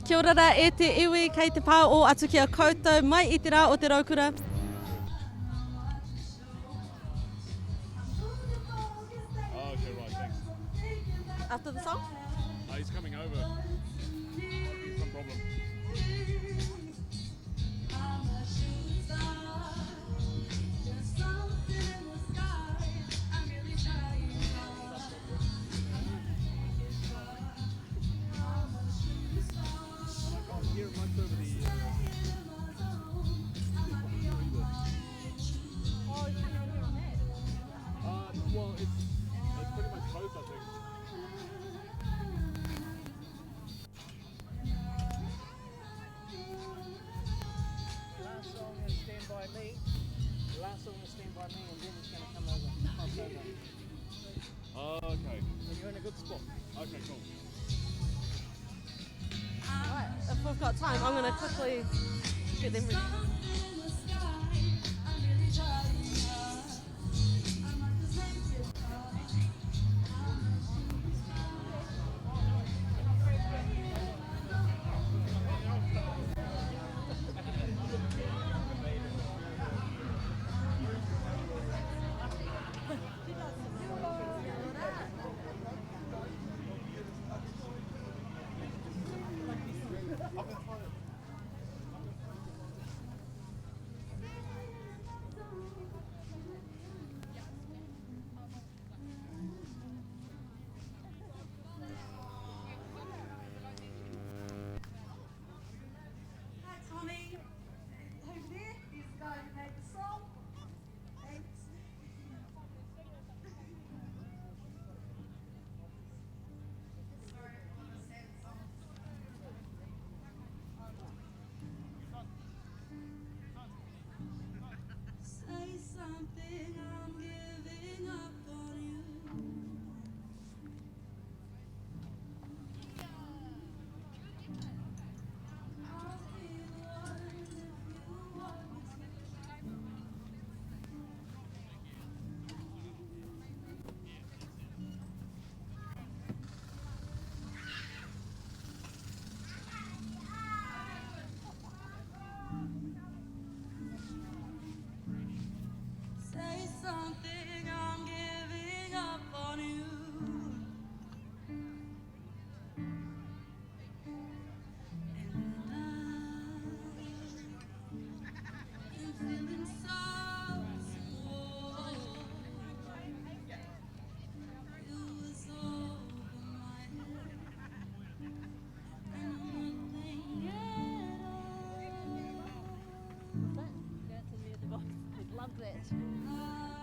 Kia ora rā e te iwi kei te pā o atu ki a koutou mai I te rā o te Raukura. Oh, okay, right, thanks. After the song? He's coming over. Some problem. Well, it's pretty much closed, I think. Last song is Stand By Me. The last song is Stand By Me, and then it's going to come over. Oh, okay. And you're in a good spot. Okay, cool. Right, if we've got time, I'm going to quickly get them ready.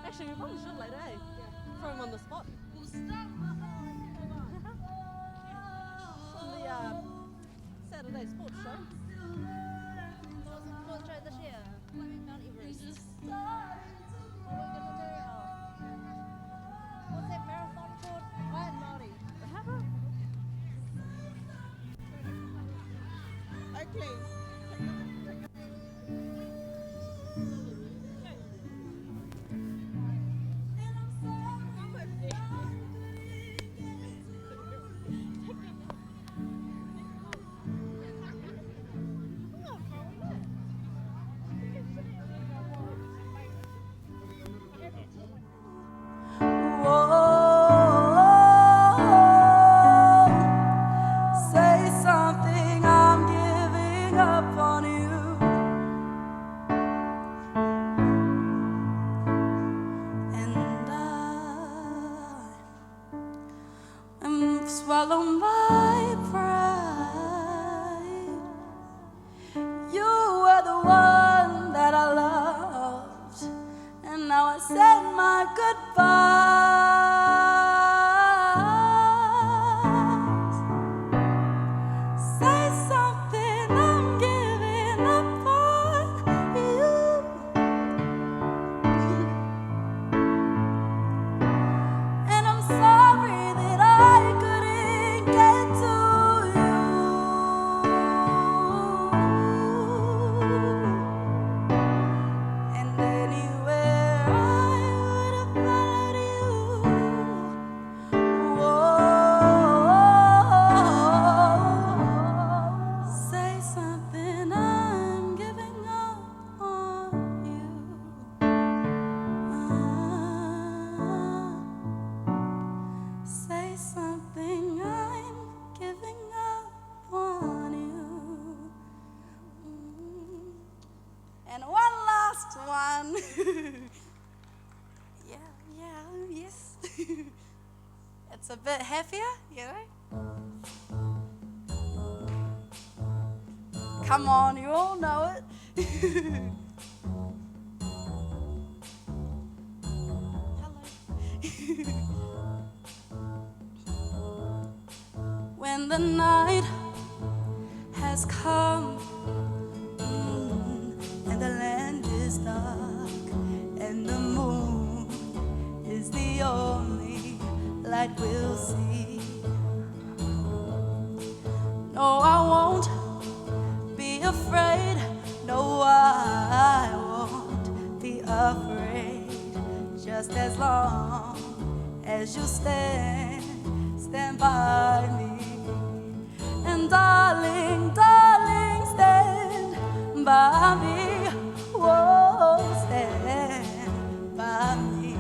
Actually, we probably should later, eh? Yeah. Throw him on the spot. On the Saturday sports show. What was the sports show this year? Climbing Mount Everest. What are we going to do? What's that marathon called? Iron Māori. Oakley. Swallow my pride. You were the one that I loved, and now I said my goodbyes. Say something, I'm giving up. one. Yes. It's a bit happier, you know. Come on, you all know it. When the night has come and the land is dark and the moon is the only light we'll see. No, I won't be afraid. No, I won't be afraid. Just as long as you stand by me. And darling, darling, stand by me. Whoa, stand by me.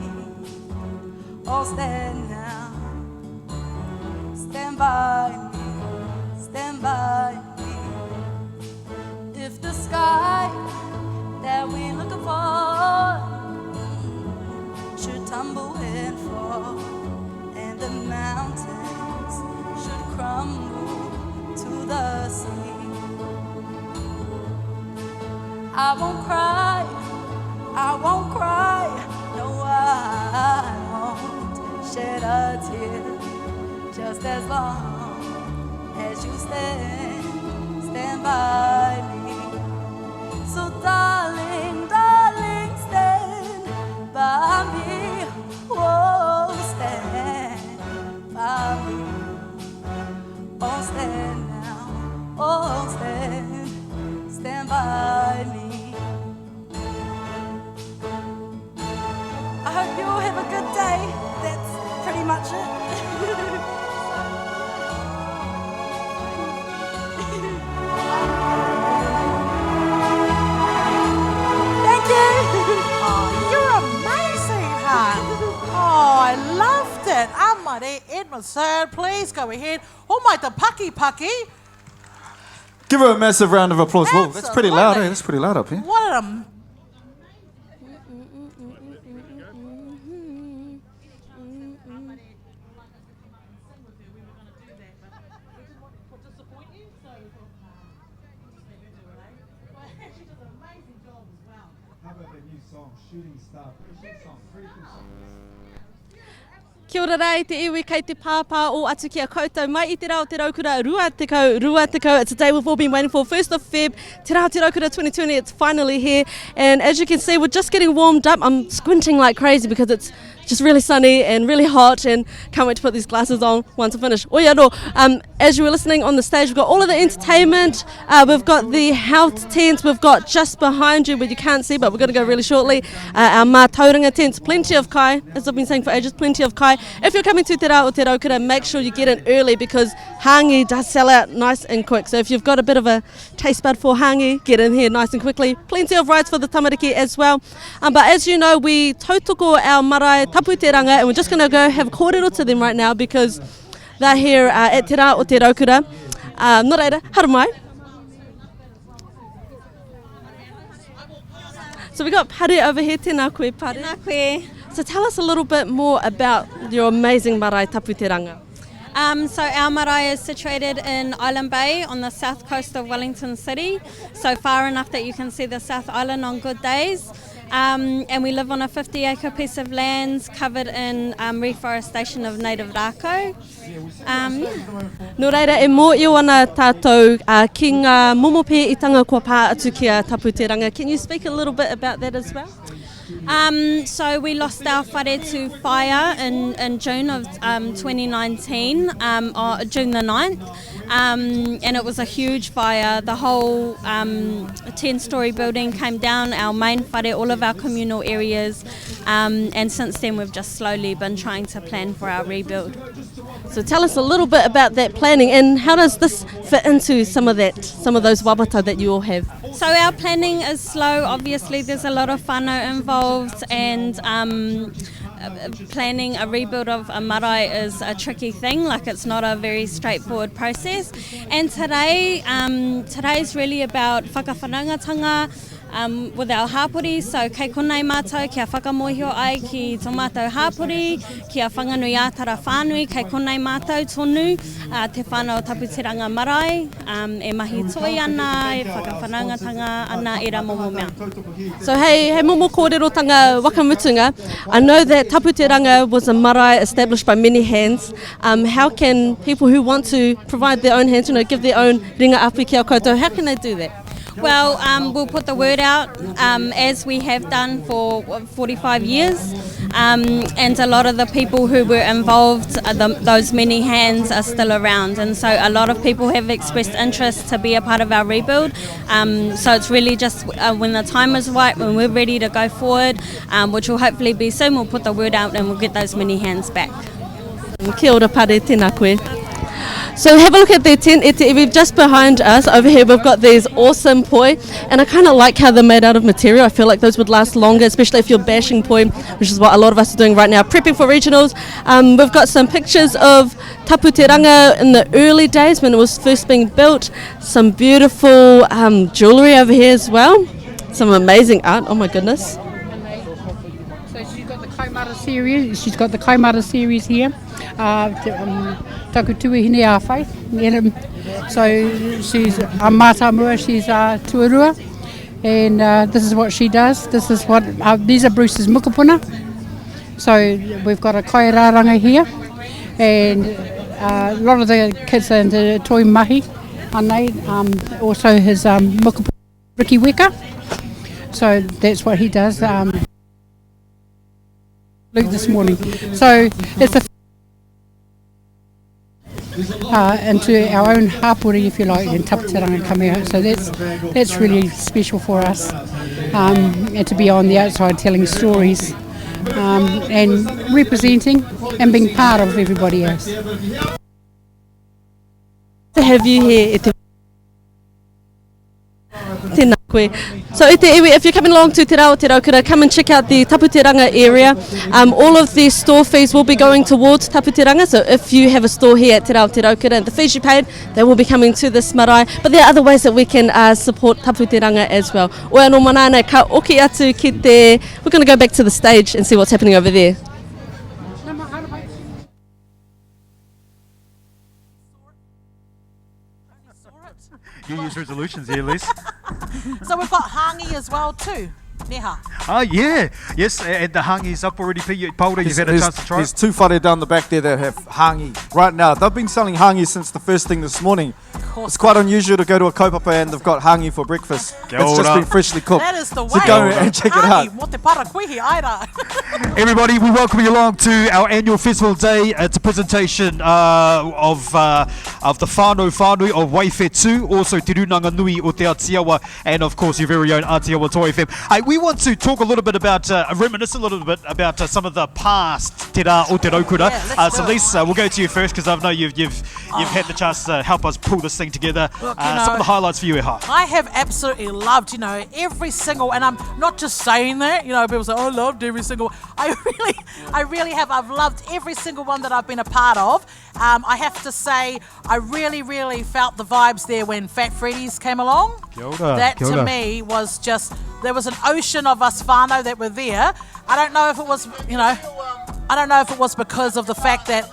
Oh, stand now. Stand by me. Stand by me. If the sky that we're looking for should tumble and fall, and the mountains should crumble to the sea, I won't cry, I won't cry, no, I won't shed a tear, just as long as you stand by me. So darling, darling, stand by me, oh, stand by me, oh, stand now, oh, stand by me. I hope you all have a good day. That's pretty much it. Thank you. Oh, you're amazing, hon. Oh, I loved it. Amare Edmondson, please go ahead. Oh my, the Paki Paki. Give her a massive round of applause. Whoa, that's pretty loud, Absolutely. That's pretty loud up here. What an How about that new song, Shooting Star? Pretty good song, pretty cool song. Kia ora rei, te iwi kei te pāpā o atu ki a koutou. Mai I te rā o te Raukura, rua te kau. It's a day we've all been waiting for. 1st of Feb, te rā o te Raukura 2020, it's finally here. And as you can see, we're just getting warmed up. I'm squinting like crazy because it's just really sunny and really hot, and can't wait to put these glasses on once I finish. Oiaro, as you were listening on the stage, we've got all of the entertainment, we've got the health tents, we've got just behind you, but you can't see, but we're going to go really shortly, our mātauranga tents, plenty of kai, as I've been saying for ages, plenty of kai. If you're coming to Te Rā o Te Raukura, make sure you get in early because hangi does sell out nice and quick, so if you've got a bit of a taste bud for hangi, get in here nice and quickly. Plenty of rides for the tamariki as well, but as you know, we tautoko our marae taputeranga, and we're just going to go have kōrero to them right now because they're here at Te Rā o Te Raukura. Nō reira, hara mai. So we got Pare over here, tēnā koe Pare. Tēnā koe. So tell us a little bit more about your amazing marae taputeranga. So our marae is situated in Island Bay on the south coast of Wellington City, so far enough that you can see the South Island on good days. And we live on a 50-acre piece of land covered in reforestation of native rako. Nō reira, e mō iu ana tātou ki ngā momope I tanga kua pā atu ki a taputeranga. Can you speak a little bit about that as well? So we lost our whare to fire in June of 2019, June the 9th, and it was a huge fire. The whole 10-storey building came down, our main whare, all of our communal areas, and since then we've just slowly been trying to plan for our rebuild. So tell us a little bit about that planning and how does this fit into some of those wabata that you all have? So our planning is slow. Obviously there's a lot of whānau involved, and planning a rebuild of a marae is a tricky thing. Like, it's not a very straightforward process. And today's really about whakawhanangatanga, with our hapori. So kei konei mātou, kia whakamohio ai ki tō mātou hapori, kia whanganui ātara whānui, kei konei mātou tonu, te whānau taputeranga marae, e mahi toi ana, e whakawhanangatanga ana e rā momo mea. So hey momo kōrerotanga wakamutunga, I know that taputeranga was a marae established by many hands. How can people who want to provide their own hands, give their own ringa api ki a koutou, how can they do that? Well, we'll put the word out as we have done for 45 years, and a lot of the people who were involved, those many hands are still around, and so a lot of people have expressed interest to be a part of our rebuild. So it's really just when the time is right, when we're ready to go forward, which will hopefully be soon, we'll put the word out and we'll get those many hands back. Kia ora pare, tēnā koe. So have a look at their tent, ete iwi. Just behind us over here we've got these awesome poi, and I kind of like how they're made out of material. I feel like those would last longer, especially if you're bashing poi, which is what a lot of us are doing right now, prepping for regionals. We've got some pictures of taputeranga in the early days when it was first being built, some beautiful jewellery over here as well, some amazing art, oh my goodness. So she's got the Kaimara series. She's got the Kaimara series here. Taku tuihine a whai. So she's a mātāmua, she's a tuarua, and this is what she does. This is what these are Bruce's mukapuna. So we've got a kairaranga here, and a lot of the kids are into toi mahi, anei, also his mukapuna Ricky Weka. So that's what he does. This morning. So it's into our own hapori, if you like, and taputeranga coming out. So that's really special for us, and to be on the outside telling stories, and representing and being part of everybody else. To have you here, tēnā koe. So if you're coming along to Te Rao, Te Raukura, come and check out the taputeranga area. All of the store fees will be going towards taputeranga, so if you have a store here at Te Rao, Te Raukura, and the fees you paid, they will be coming to this marae. But there are other ways that we can support taputeranga as well. Oe anō manana, ka oki atu ki te... We're going to go back to the stage and see what's happening over there. New Year's resolutions here, Liz. So we've got hangi as well too. Neha. Oh, yeah. Yes, and the hangi's up already. Paula, you've had a chance to try There's it? two whare down the back there that have hangi right now. They've been selling hangi since the first thing this morning. It's quite unusual to go to a kaupapa and they've got hangi for breakfast. Kia It's just ora. been freshly cooked. That is the way. So go and check it out. Mo te parakuihi aira. Everybody, we welcome you along to our annual festival day. It's a presentation of the whānau whānui of Waifetu, also Te Runanga Nui o Te Atiawa, and of course your very own Atiawa Toi FM. Hey, we want to talk a little bit about, reminisce a little bit about some of the past Te Rā o Te Raukura. So Lisa, we'll go to you first because I know you've had the chance to help us pull this thing together. Look, Some of the highlights for you, Eha. I have absolutely loved, every single, and I'm not just saying that, people say, I loved every single, I really have. I've loved every single one that I've been a part of. I have to say, I really felt the vibes there when Fat Freddy's came along. Kia ora, That kia to ora. me was just, there was an ocean of us whānau that were there. I don't know if it was, I don't know if it was because of the fact that,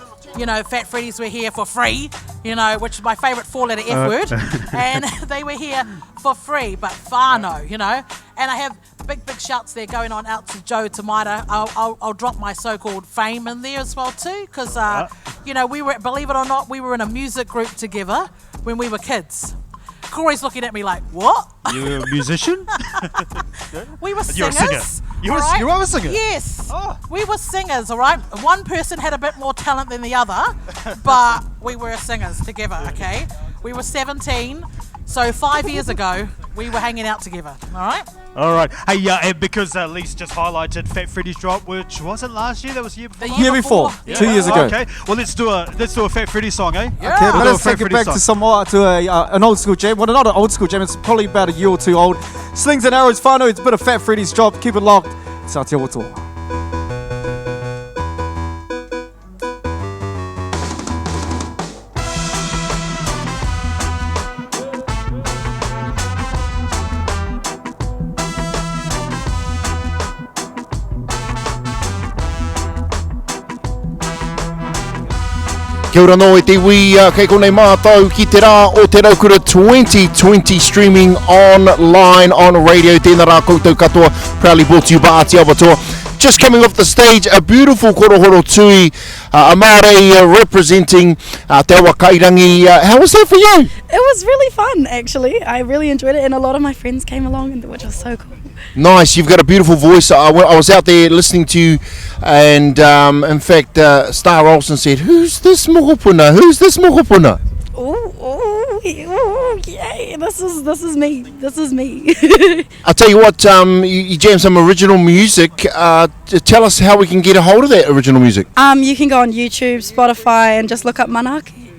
Fat Freddy's were here for free, which is my favourite four-letter F word, and they were here for free, but whānau, and I have big shouts there going on out to Joe Tamaita. I'll drop my so-called fame in there as well too, because, we were, believe it or not, we were in a music group together when we were kids. Corey's looking at me like, what? You're a musician? We were You're a singers. singer. You all are a singer? Yes. Oh. We were singers, all right? One person had a bit more talent than the other, but we were singers together, okay? We were 17, so 5 years ago, we were hanging out together, all right? All right. Hey, and because Lise just highlighted Fat Freddy's drop, which wasn't last year, that was the year before. The Year before, Yeah. 2 years ago. Okay. Well, let's do a Fat Freddy song, eh? Yeah. Okay, We'll but do a let's Fat take it Freddy back song. to some more, to an old school jam. Well, not an old school jam, it's probably about a year or two old. Slings and Arrows whānau, it's a bit of Fat Freddy's drop. Keep it locked. It's Aotearoa Toa. Kia ora no e te iwi, kei konei mātou ki te rā o te Raukura 2020 streaming online on radio. Tēnā rā koutou katoa, proudly brought to you by Ati Awatoa. Just coming off the stage, a beautiful korohoro tui, a Māori representing Te Awa Kairangi. How was that for you? It was really fun, actually. I really enjoyed it, and a lot of my friends came along, which was so cool. Nice, you've got a beautiful voice. I was out there listening to you, and in fact, Star Olsen said, "Who's this mohopuna? Who's this mohopuna?" Ooh, yay! This is me. This is me. I'll tell you what, you jammed some original music. Tell us how we can get a hold of that original music. You can go on YouTube, Spotify, and just look up Manaki.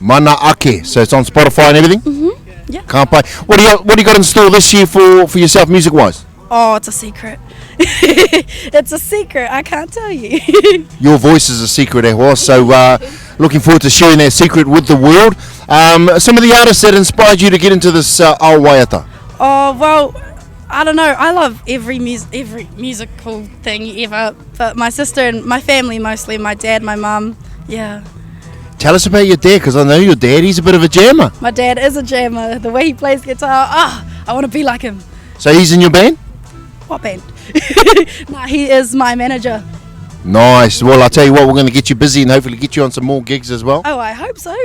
Mana Ake, so it's on Spotify and everything. Yeah. Can't play. What do you got in store this year for yourself, music wise? Oh, it's a secret. It's a secret. I can't tell you. Your voice is a secret, so looking forward to sharing that secret with the world. Some of the artists that inspired you to get into this Aowaiata? Oh well, I don't know. I love every musical thing ever, but my sister and my family mostly. My dad, my mum. Yeah. Tell us about your dad, because I know your dad, he's a bit of a jammer. My dad is a jammer. The way he plays guitar, I want to be like him. So he's in your band? What band? Nah, he is my manager. Nice. Well, I'll tell you what, we're going to get you busy and hopefully get you on some more gigs as well. Oh, I hope so.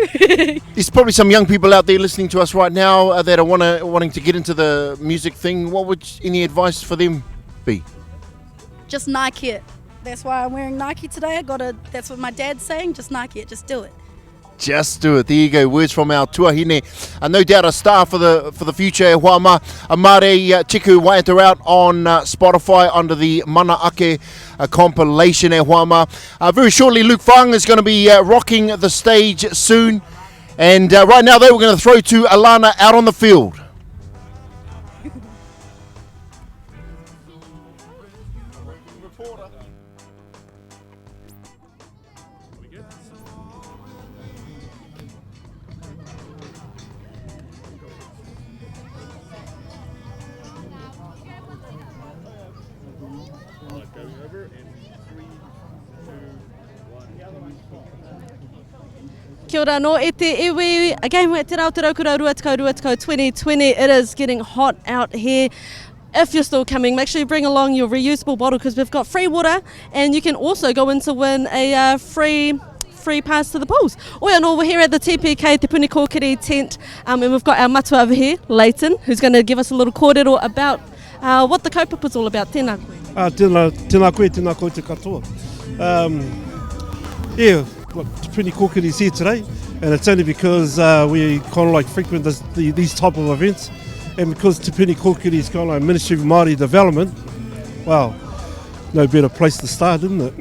There's probably some young people out there listening to us right now that are wanting to get into the music thing. What would any advice for them be? Just Nike it. That's why I'm wearing Nike today. That's what my dad's saying. Just Nike it. Just do it. Just do it. There you go. Words from our tuahine. No doubt a star for the future. E Huama, a Māori tiku waiata out on Spotify under the Mana Ake compilation. E Huama. Very shortly, Luke Fang is going to be rocking the stage soon. And right now, though, we're going to throw to Alana out on the field. Kia ora no e te iwi, again we're at Te Raukura Ruatakau 2020. It is getting hot out here. If you're still coming, make sure you bring along your reusable bottle because we've got free water and you can also go in to win a free pass to the pools. Oi anō, we're here at the TPK Te Puni Kōkiri tent and we've got our matua over here, Leighton, who's going to give us a little kōrero about what the kaupapa's all about. Tēnā koe. Tēnā koe, tēnā koe te katoa. Yeah. Look, Te Puni Kōkiri is here today, and it's only because we kind of like frequent these type of events, and because Te Puni Kōkiri is kind of like Ministry of Māori Development. Well, no better place to start, isn't it?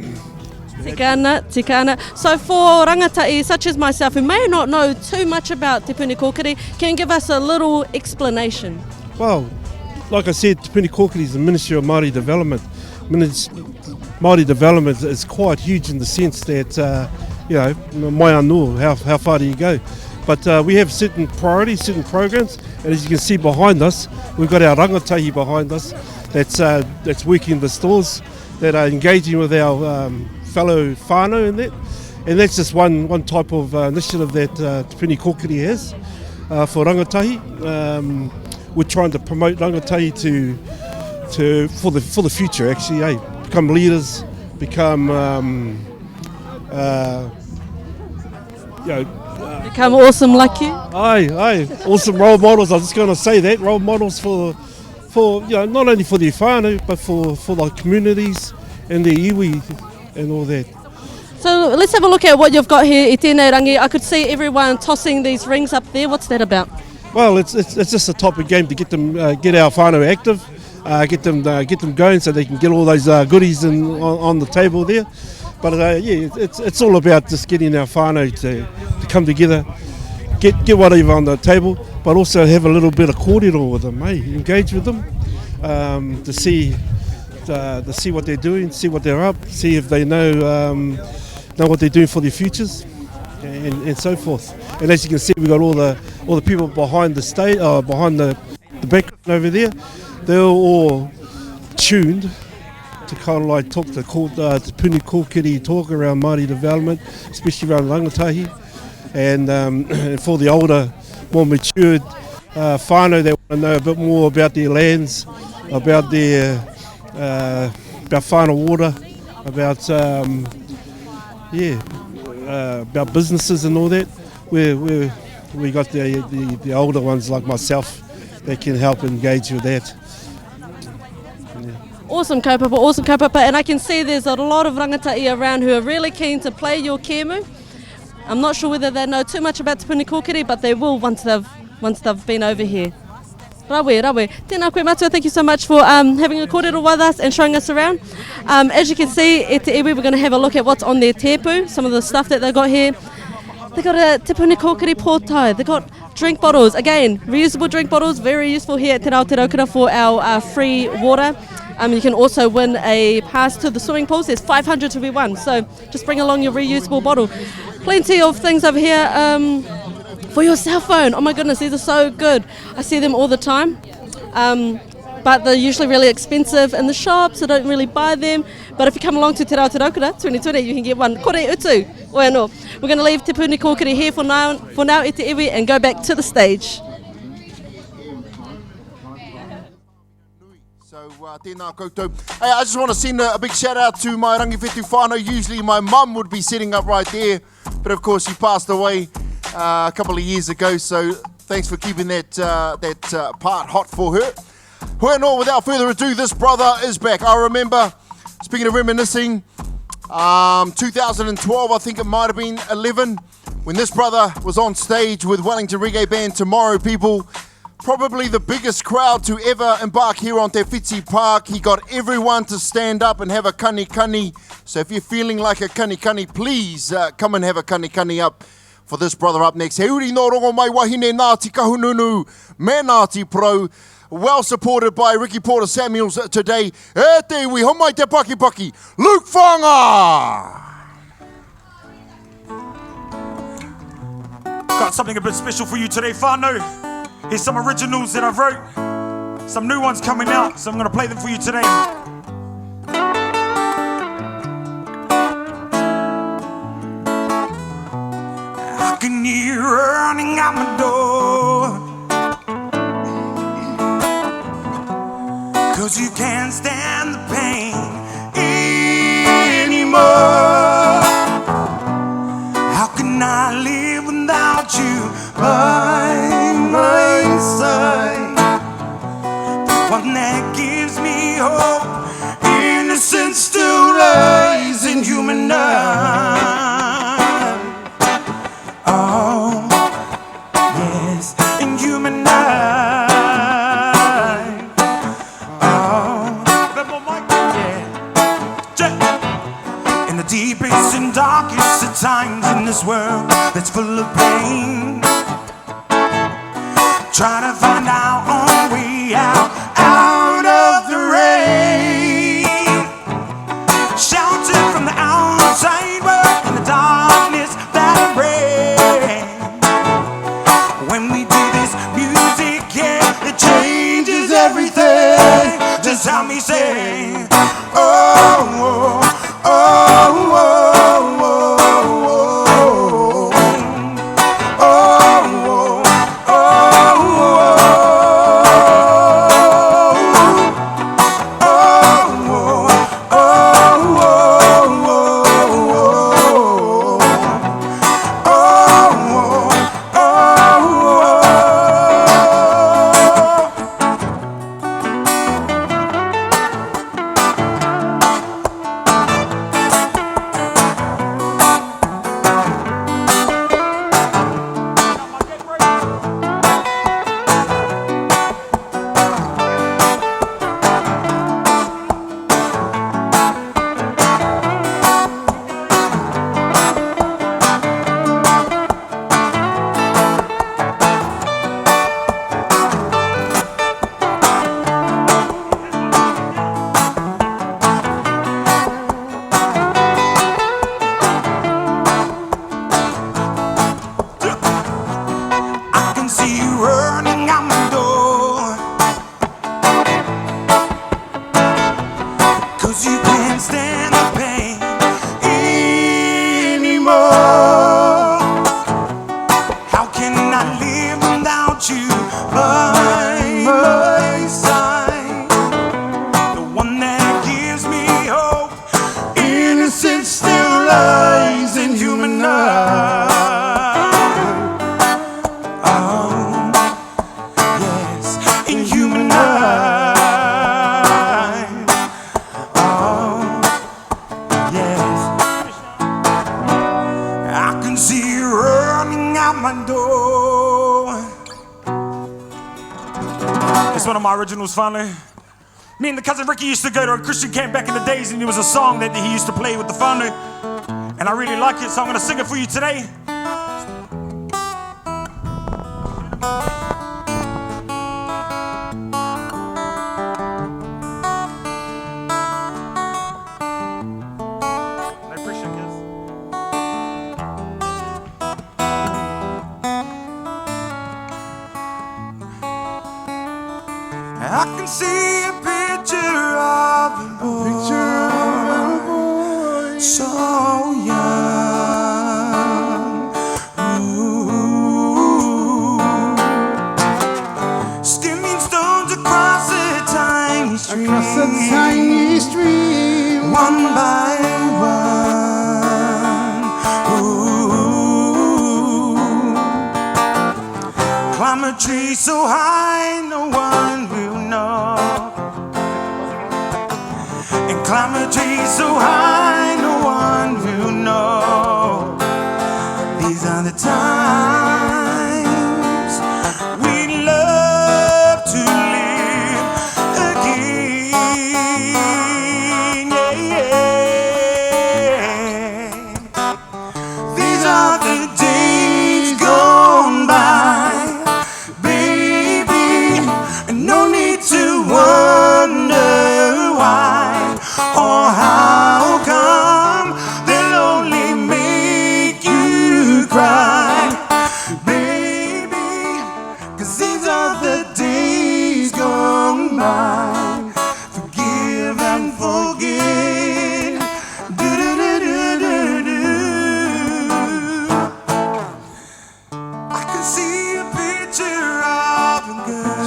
Tikana. So for rangatai such as myself who may not know too much about Te Puni Kōkiri, can you give us a little explanation? Well, like I said, Te Puni Kōkiri is the Ministry of Māori Development. Māori development is quite huge in the sense that mai anō, how far do you go? But we have certain priorities, certain programs, and as you can see behind us, we've got our rangatahi behind us that's working the stores, that are engaging with our fellow whānau in that. And that's just one type of initiative that Te Puni Kōkiri has for rangatahi. We're trying to promote rangatahi for the future, actually, become leaders, become become awesome like you. Aye, awesome role models. I was just going to say that role models for not only for the whānau but for the communities and the iwi and all that. So let's have a look at what you've got here, I tēnei rangi. I could see everyone tossing these rings up there. What's that about? Well, it's just a type of game to get them get our whānau active, get them going so they can get all those goodies on the table there. But it's all about just getting our whānau to come together, get whatever on the table, but also have a little bit of kōrero with them, engage with them, to see what they're doing, see what they're up, see if they know what they're doing for their futures, and so forth. And as you can see, we've got all the people behind the stage, behind the background over there. They're all tuned to kind of like talk to Te Puni Kōkiri talk around Māori development, especially around rangatahi, and for the older, more matured whānau that want to know a bit more about their lands, about their about whānau water, about about businesses and all that. We got the older ones like myself that can help engage with that. Awesome kaupapa, and I can see there's a lot of rangatai around who are really keen to play your kēmu. I'm not sure whether they know too much about Te Puni Kōkiri, but they will once they've been over here. Rawe. Tēnā koe matua, thank you so much for having a kōrero with us and showing us around. As you can see, e te iwi, we're going to have a look at what's on their tepu, some of the stuff that they've got here. They've got a Te Puni Kōkiri pōtai, they've got drink bottles, again, reusable drink bottles, very useful here at Te Rao Te Raukura for our free water. You can also win a pass to the swimming pools. There's 500 to be won, so just bring along your reusable bottle. Plenty of things over here for your cell phone. Oh my goodness, these are so good. I see them all the time, but they're usually really expensive in the shops, so don't really buy them. But if you come along to Te Rao Te Raukura 2020, you can get one. Kore utu, oe anō. We're going to leave Te Puni Kōkiri here for now e te iwi, and go back to the stage. Tēnā koutou. Hey, I just want to send a big shout out to my rangawhetu whānau. Usually my mum would be sitting up right there, but of course she passed away a couple of years ago, so thanks for keeping that part hot for her. Well, without further ado, this brother is back. I remember, speaking of reminiscing, 2012, I think it might have been 11, when this brother was on stage with Wellington reggae band Tomorrow People. Probably the biggest crowd to ever embark here on Te Whiti Park. He got everyone to stand up and have a kani. So if you're feeling like a kani, please come and have a kani up for this brother up next. He uri no rongo mai wahine Ngāti Kahununu, me Ngāti Pro. Well supported by Ricky Porter Samuels today. E te iwi, homai te paki, Luke Whanga! Got something a bit special for you today, whānau. Here's some originals that I've wrote. Some new ones coming out, so I'm going to play them for you today. I can hear you running out my door, 'cause you can't stand the pain anymore. How can I live without you by my side? The one that gives me hope, innocence still lies in human life. Oh, yes, in human life. Oh, yeah. In the deepest and darkest of times in this world that's full of pain, trying to find our own way out of the rain. Shelter from the outside world and the darkness that brings. When we do this music, yeah, it changes everything. Just help me say, oh, oh, oh, oh, oh. originals finally. Me and the cousin Ricky used to go to a Christian camp back in the days, and there was a song that he used to play with the whānau, and I really like it, so I'm going to sing it for you today. I can see a picture of a boy, so young. Ooh. Skimming stones across a tiny stream, one by one. Ooh. Climb a tree so high no one will know, and climb a tree so high no one will know. These are the times we love to live again. Yeah. These are the days gone by. No need to wonder why or how come they'll only make you cry, baby, 'cause these are the days gone by. Forgive and forget. I can see a picture of a girl,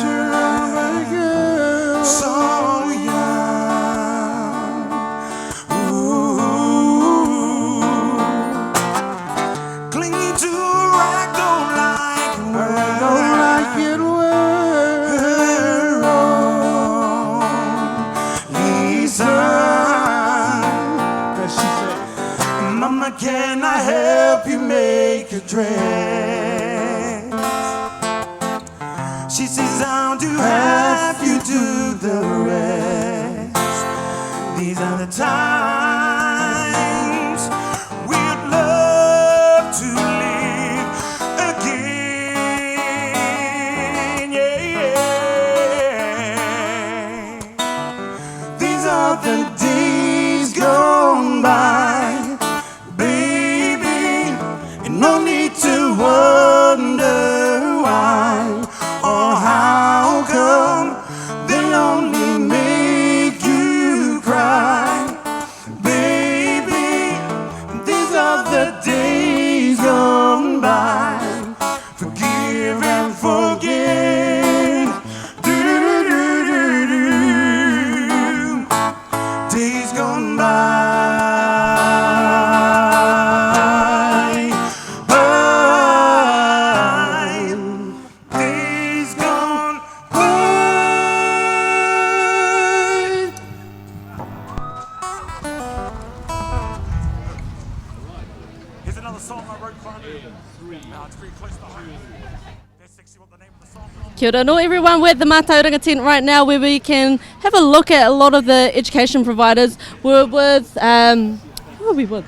so young. Ooh. Clinging to a rag, don't like it were Lisa, Mama, can I help you make a dress? She says I'll do half, you do the rest. These are the times we'd love to live again. Yeah. These are the days gone by, baby, and no need to wonder why or how come they'll only make you cry, baby. These are the days gone by. Forgive and forget. Do-do-do-do-do. Days gone by. Here's another song I wrote for you. It's pretty close to home. Kia ora no everyone, we're at the Mātauranga tent right now where we can have a look at a lot of the education providers. We're with, who are we with?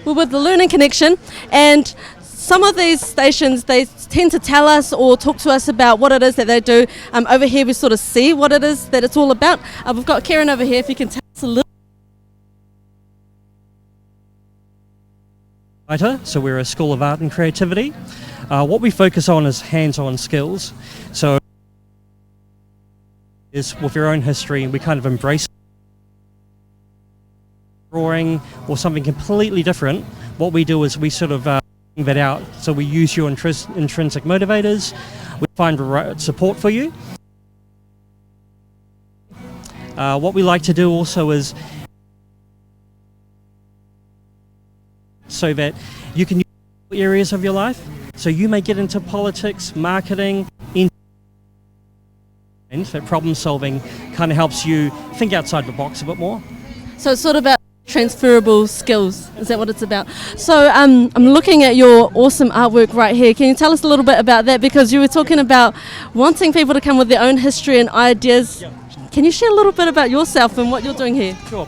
We're with the Learning Connection, and some of these stations, they tend to tell us or talk to us about what it is that they do. Over here we sort of see what it is that it's all about. We've got Karen over here, if you can tell us a little. So we're a school of art and creativity. What we focus on is hands-on skills. So is with your own history, we kind of embrace drawing or something completely different. What we do is we sort of bring that out. So we use your intrinsic motivators. We find support for you. What we like to do also is so that you can use areas of your life. So you may get into politics, marketing, that problem solving kind of helps you think outside the box a bit more. So it's sort of about transferable skills. Is that what it's about? So I'm looking at your awesome artwork right here. Can you tell us a little bit about that? Because you were talking about wanting people to come with their own history and ideas. Can you share a little bit about yourself and what you're doing here? Sure.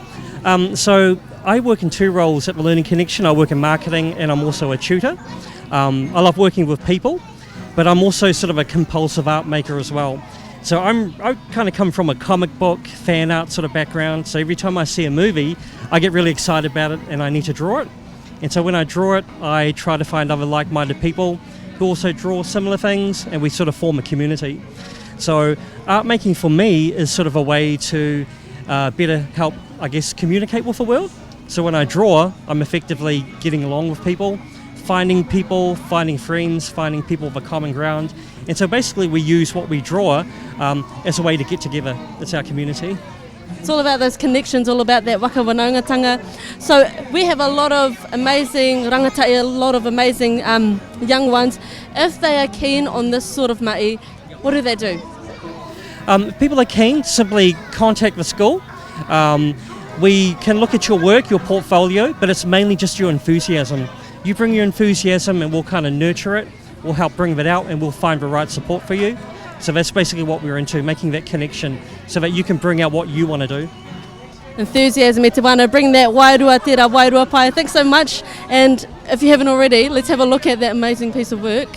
So I work in two roles at the Learning Connection. I work in marketing and I'm also a tutor. I love working with people, but I'm also sort of a compulsive art maker as well. So I kind of come from a comic book, fan art sort of background. So every time I see a movie, I get really excited about it and I need to draw it. And so when I draw it, I try to find other like-minded people who also draw similar things, and we sort of form a community. So art making for me is sort of a way to better help, I guess, communicate with the world. So when I draw, I'm effectively getting along with people, finding friends, finding people with a common ground. And so basically we use what we draw as a way to get together. It's our community. It's all about those connections, all about that waka wanaungatanga. So we have a lot of amazing rangatai, a lot of amazing young ones. If they are keen on this sort of ma'i, what do they do? If people are keen, simply contact the school. We can look at your work, your portfolio, but it's mainly just your enthusiasm. You bring your enthusiasm and we'll kind of nurture it. We'll help bring that out and we'll find the right support for you. So that's basically what we're into, making that connection so that you can bring out what you want to do. Enthusiasm, e te wāna, bring that wairua tera, wairua pai. Thanks so much. And if you haven't already, let's have a look at that amazing piece of work.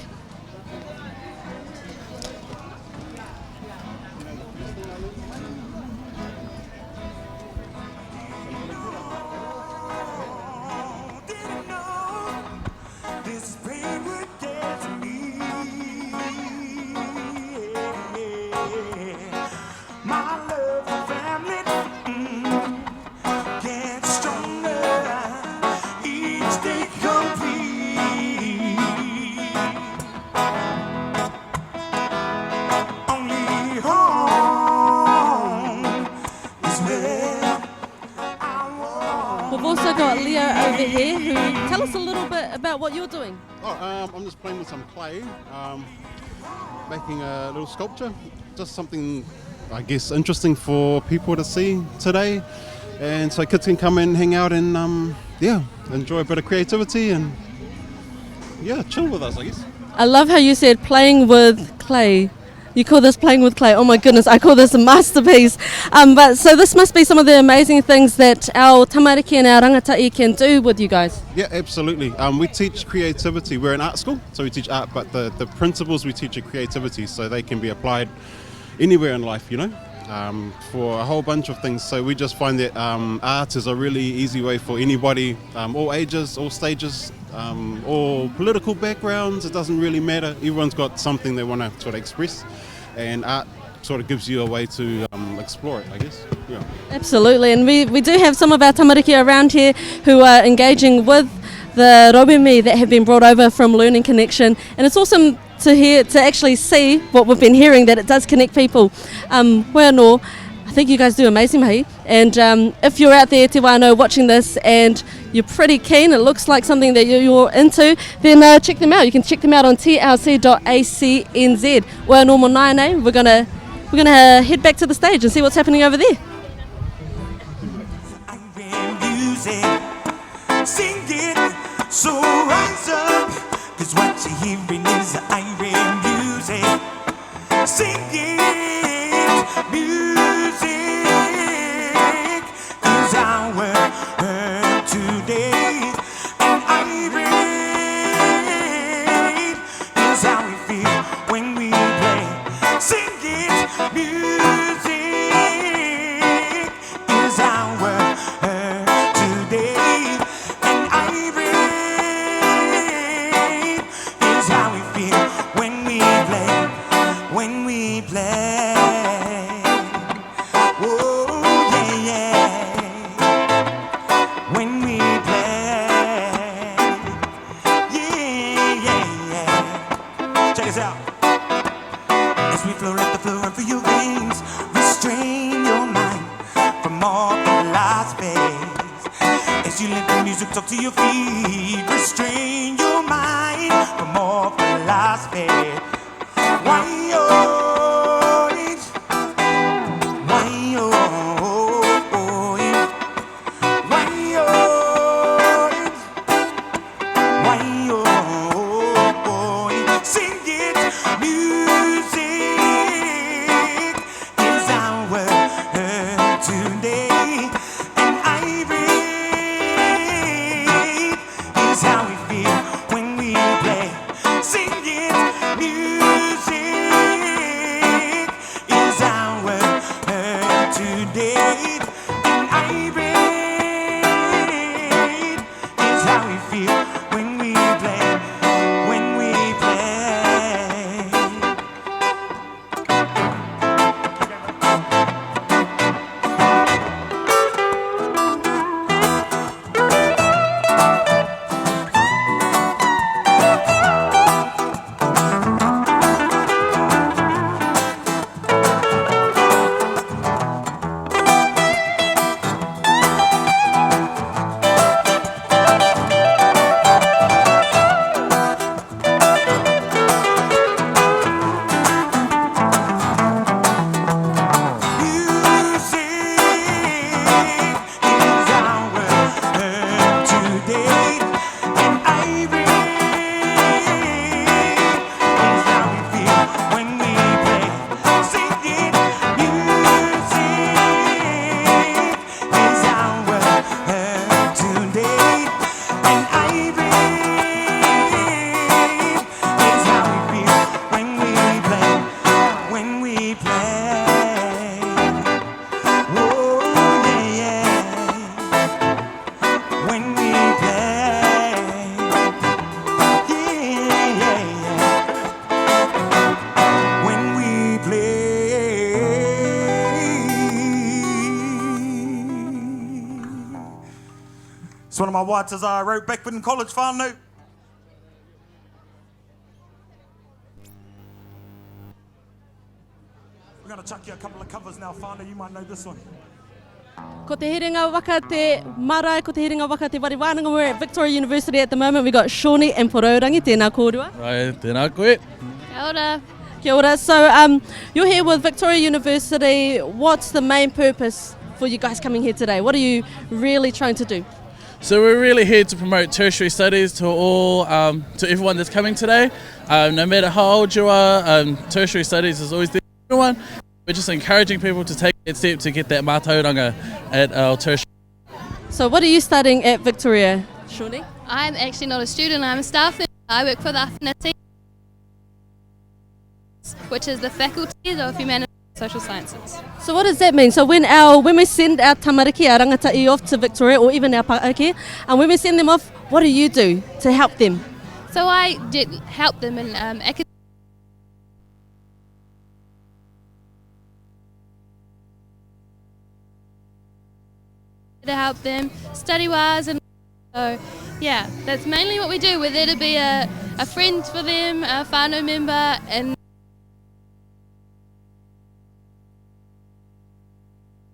We've also got Leo over here who tell us a little bit about what you're doing. I'm just playing with some clay, making a little sculpture, just something I guess interesting for people to see today, and so kids can come and hang out and enjoy a bit of creativity and chill with us, I guess. I love how you said playing with clay. You call this playing with clay? Oh my goodness, I call this a masterpiece. But so this must be some of the amazing things that our tamariki and our rangatai can do with you guys. Yeah, absolutely. We teach creativity. We're an art school, so we teach art, but the principles we teach are creativity, so they can be applied anywhere in life, for a whole bunch of things. So we just find that art is a really easy way for anybody, all ages, all stages, all political backgrounds. It doesn't really matter. Everyone's got something they want to sort of express, and art sort of gives you a way to explore it, I guess. Yeah. Absolutely, and we do have some of our tamariki around here who are engaging with the robimi that have been brought over from Learning Connection, and it's awesome to actually see what we've been hearing, that it does connect people. Bueno, I think you guys do amazing, mahi. And if you're out there, te wānau, watching this and you're pretty keen, it looks like something that you're into, then check them out. You can check them out on tlc.ac.nz. Well, normal 9, we're gonna head back to the stage and see what's happening over there. Sing it, so rise up, 'cause what you're hearing is Iron music. Sing it, music is our word today, and Iron is how we feel when we play. Sing it, music is our word today. When we play, oh yeah, yeah. When we play, yeah, yeah, yeah. Check this out. As we flow like the flow run through your veins, restrain your mind from all philosophies. As you let the music talk to your feet, restrain your mind from all philosophies. Why, oh, today. And I breathe is how we feel when we play. Singing music is our word today. And I breathe is how we feel when we play. When we play. It's one of my writers I wrote back in college, whānau. We're going to chuck you a couple of covers now, whānau. You might know this one. Ko te herenga waka te marae, ko te herenga waka te wariwānanga. We're at Victoria University at the moment. We've got Shawnee and Poraurangi. Tēnā kōrua. Ai, tēnā koe. Kia ora. Kia ora. So you're here with Victoria University. What's the main purpose for you guys coming here today? What are you really trying to do? So we're really here to promote tertiary studies to all, to everyone that's coming today. No matter how old you are, tertiary studies is always there for everyone. We're just encouraging people to take that step to get that mātauranga at our tertiary. So what are you studying at Victoria, Shawnee? I'm actually not a student, I'm a staff member. I work for the Affinity, which is the Faculty of Humanities and Social Sciences. So what does that mean? So when we send our tamariki, our rangatai off to Victoria, or even our paaki, and when we send them off, what do you do to help them? So I did help them in academic. To help them study-wise, and so yeah, that's mainly what we do. We're there to be a friend for them, a whānau member, and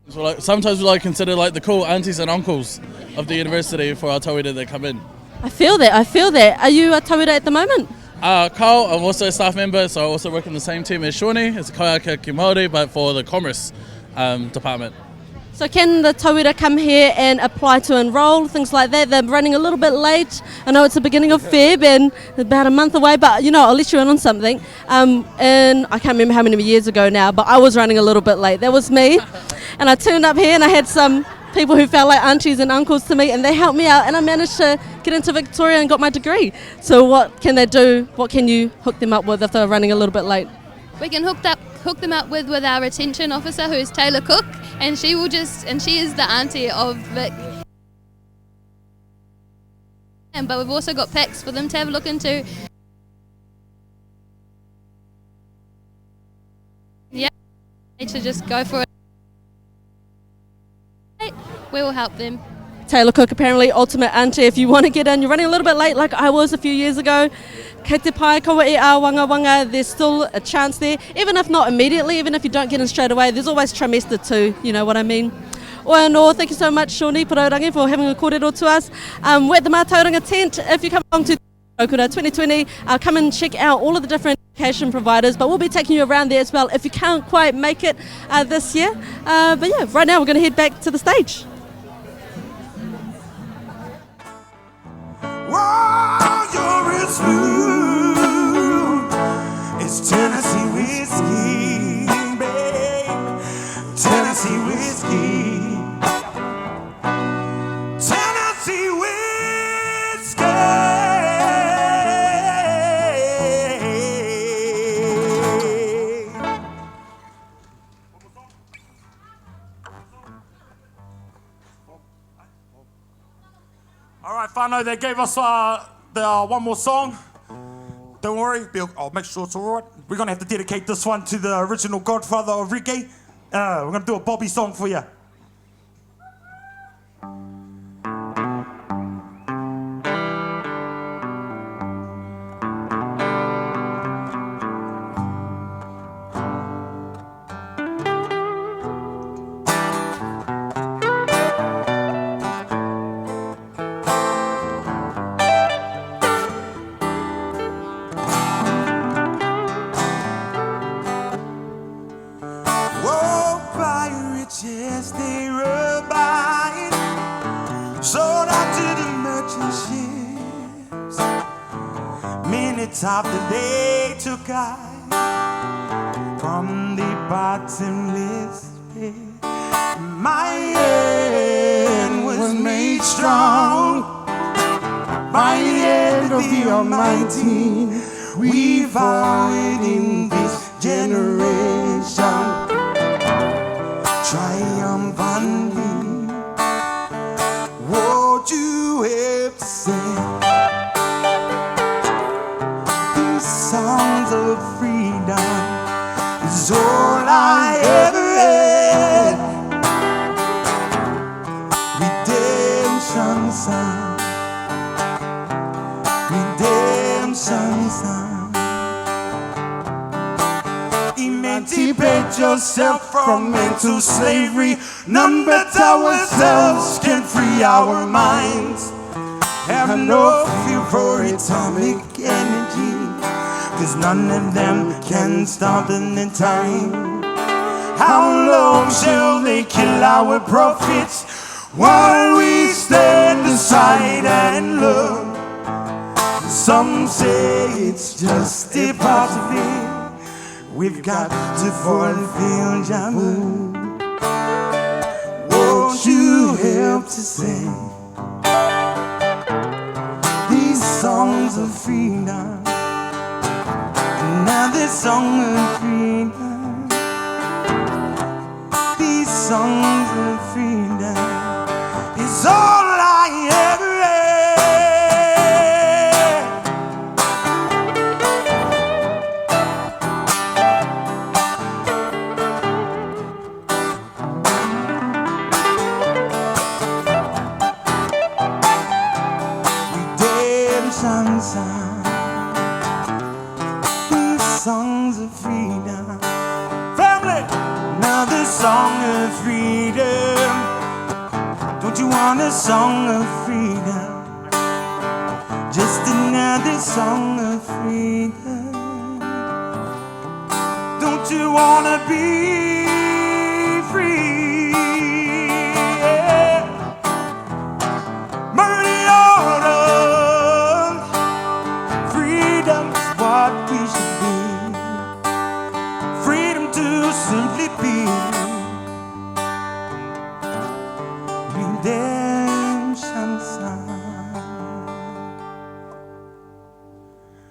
So sometimes we consider the cool aunties and uncles of the university for our tauira that come in. I feel that. Are you a tauira at the moment? Kyle, I'm also a staff member, so I also work in the same team as Shawnee. It's kaiaka ki Māori, but for the commerce department. So can the tauira come here and apply to enrol, things like that? They're running a little bit late. I know it's the beginning of Feb and about a month away, but I'll let you in on something. And I can't remember how many years ago now, but I was running a little bit late. That was me. And I turned up here and I had some people who felt like aunties and uncles to me, and they helped me out, and I managed to get into Victoria and got my degree. So what can they do? What can you hook them up with if they're running a little bit late? we can hook them up with our retention officer, who is Taylor Cook, and she is the auntie of Vic. But we've also got packs for them to have a look into. Yeah, need to just go for it. We will help them. Taylor Cook, apparently ultimate auntie. If you want to get in, you're running a little bit late like I was a few years ago. Kei te pai kawa e a wanga wanga, there's still a chance there. Even if not immediately, even if you don't get in straight away, there's always trimester too, you know what I mean? Oia no, thank you so much, Shawnee Poraurangi, for having a kōrero to us. We're at the Mātauranga tent. If you come along to Raukura 2020, come and check out all of the different education providers, but we'll be taking you around there as well if you can't quite make it this year. But yeah, right now we're going to head back to the stage. While you're as smooth as Tennessee whiskey, babe. Tennessee whiskey. All right, whānau, they gave us the one more song. Don't worry, I'll make sure it's all right. We're going to have to dedicate this one to the original godfather of reggae. We're going to do a Bobby song for you. They were buying, sold out to the merchant ships. Minutes after they took I from the bottomless pit, my hand was made strong by the hand of the Almighty. We found in this generation triumphantly. Won't you help to sing these songs of freedom? Is all I ever had. Redemption song, redemption song. Emancipate yourself from mental slavery. None but ourselves can free our minds. Have no fear for atomic energy, 'cause none of them can stop in time. How long shall they kill our prophets while we stand aside and look? Some say it's just impossible. We've got to fulfill Jamu. Won't you help to sing these songs of freedom? Another song of freedom. These songs of freedom is all I ever songs of freedom. Family, another song of freedom. Don't you want a song of freedom? Just another song of freedom. Don't you want to be free? Yeah. Murder order. Freedom's what we should be. Freedom to simply be. Redemption song.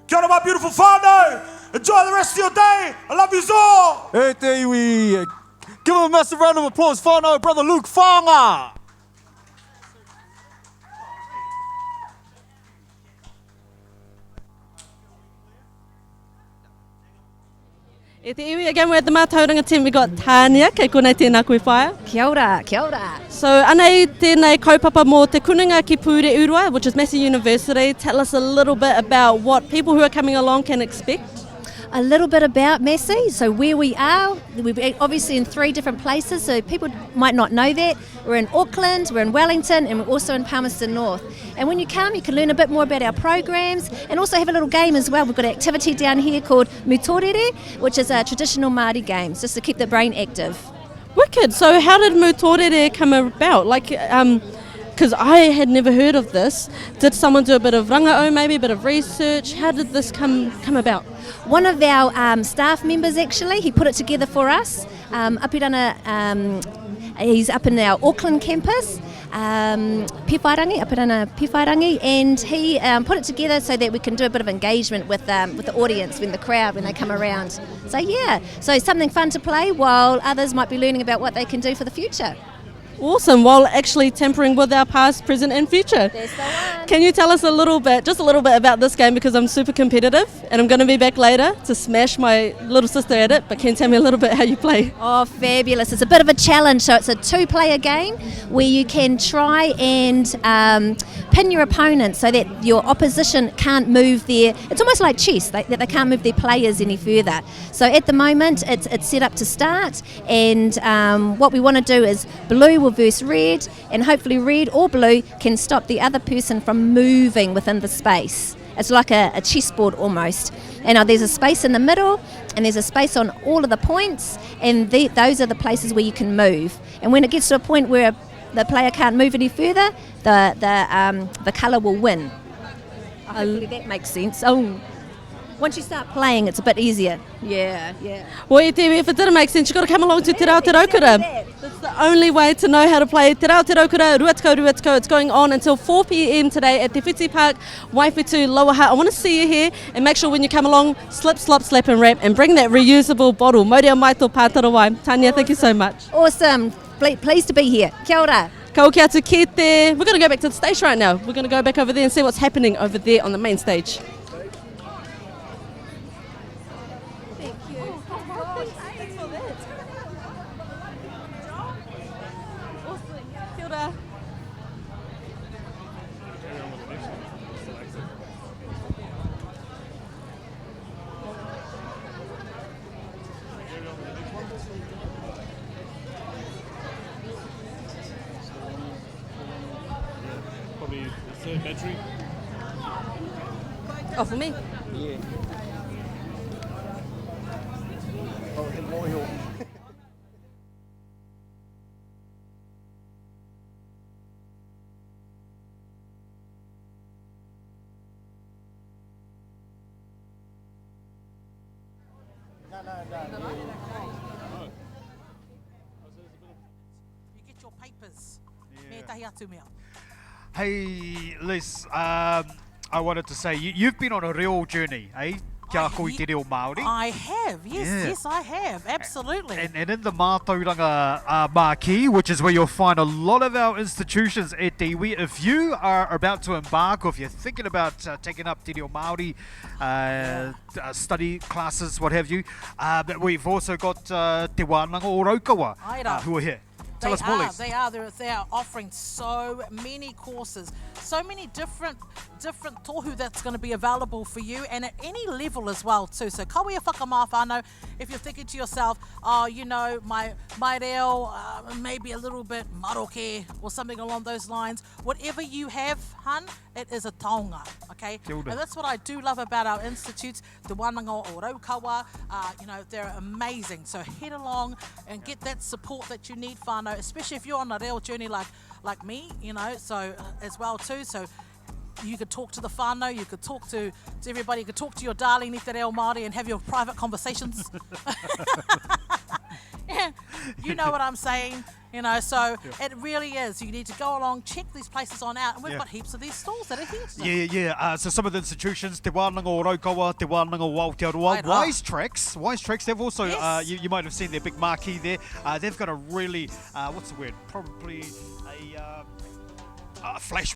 Kia ora, my beautiful father. Enjoy the rest of your day. I love you all. Hey, there we give him a massive round of applause for our brother Luke Whanga. E te iwi, again we're at the Mātauranga team, we got Tania, kei konei tēnā koe whaia. Kia ora, kia ora. So, anei tēnei kaupapa mō te kununga ki Pure Urua, which is Massey University. Tell us a little bit about what people who are coming along can expect. A little bit about Massey. So where we are, we're obviously in 3 different places, so people might not know that. We're in Auckland, we're in Wellington, and we're also in Palmerston North. And when you come, you can learn a bit more about our programs and also have a little game as well. We've got an activity down here called Mutorere, which is a traditional Māori game, just to keep the brain active. Wicked. So how did Mutorere come about? Like, because I had never heard of this. Did someone do a bit of rangao, maybe a bit of research? How did this come about? One of our staff members, actually, he put it together for us. Apirana, he's up in our Auckland campus, Apirana Pewhairangi, and he put it together so that we can do a bit of engagement with the audience, when the crowd, when they come around. So yeah, so something fun to play while others might be learning about what they can do for the future. Awesome, while actually tampering with our past, present and future. That's the one. Can you tell us just a little bit about this game, because I'm super competitive and I'm going to be back later to smash my little sister at it, but can you tell me a little bit how you play? Oh, fabulous. It's a bit of a challenge. So it's a 2-player game where you can try and pin your opponent so that your opposition can't move their... It's almost like chess, that they can't move their players any further. So at the moment, it's set up to start, and what we want to do is blue will verse red, and hopefully red or blue can stop the other person from moving within the space. It's like a chessboard almost. And now there's a space in the middle, and there's a space on all of the points, and those are the places where you can move. And when it gets to a point where the player can't move any further, the colour will win. Hopefully that makes sense. Oh, once you start playing, it's a bit easier. Yeah. Well, if it didn't make sense, you've got to come along to Te Rao Te Raukura. That's the only way to know how to play Te Rao Te Raukura, Ruatiko. It's going on until 4 p.m. today at Te Whiti Park, Waifetu, Loaha. I want to see you here, and make sure when you come along, slip, slop, slap and wrap, and bring that reusable bottle. Maurea maito pātarawai. Tanya, thank you so much. Awesome. Pleased to be here. Kia ora. Ka kia atu ki te. We're going to go back to the stage right now. We're going to go back over there and see what's happening over there on the main stage. Probably the third battery. Oh, for me? Yeah. You get your papers. Me tahi atu mea. Hey, Liz, I wanted to say, you've been on a real journey, eh? Kia koe te reo Māori. I have, yes, I have, absolutely. And in the Mātauranga Māki, which is where you'll find a lot of our institutions at te iwi, if you are about to embark, or if you're thinking about taking up te reo Māori study classes, what have you, we've also got te wānanga o Raukura who are here. Tell us more, Liz. They are offering so many courses, so many different tohu that's going to be available for you, and at any level as well too. So kaua whakamāwhānau, if you're thinking to yourself, oh, you know, my reo maybe a little bit maroke or something along those lines, whatever you have, hun, it is a taonga, okay? And that's what I do love about our institutes, the wānanga o Raukura, you know, they're amazing. So head along and get that support that you need, whānau, especially if you're on a real journey like me, you know, so as well too. So you could talk to the whānau, you could talk to everybody, you could talk to your darling i te reo Māori and have your private conversations. You know what I'm saying, you know, so it really is. You need to go along, check these places on out, and we've got heaps of these stalls that are here today. Yeah. So some of the institutions, Te Wānanga o Raukura, Te Wānanga o Aotearoa, Wise Tracks, they've also, you might have seen their big marquee there. They've got a really, what's the word, probably a flash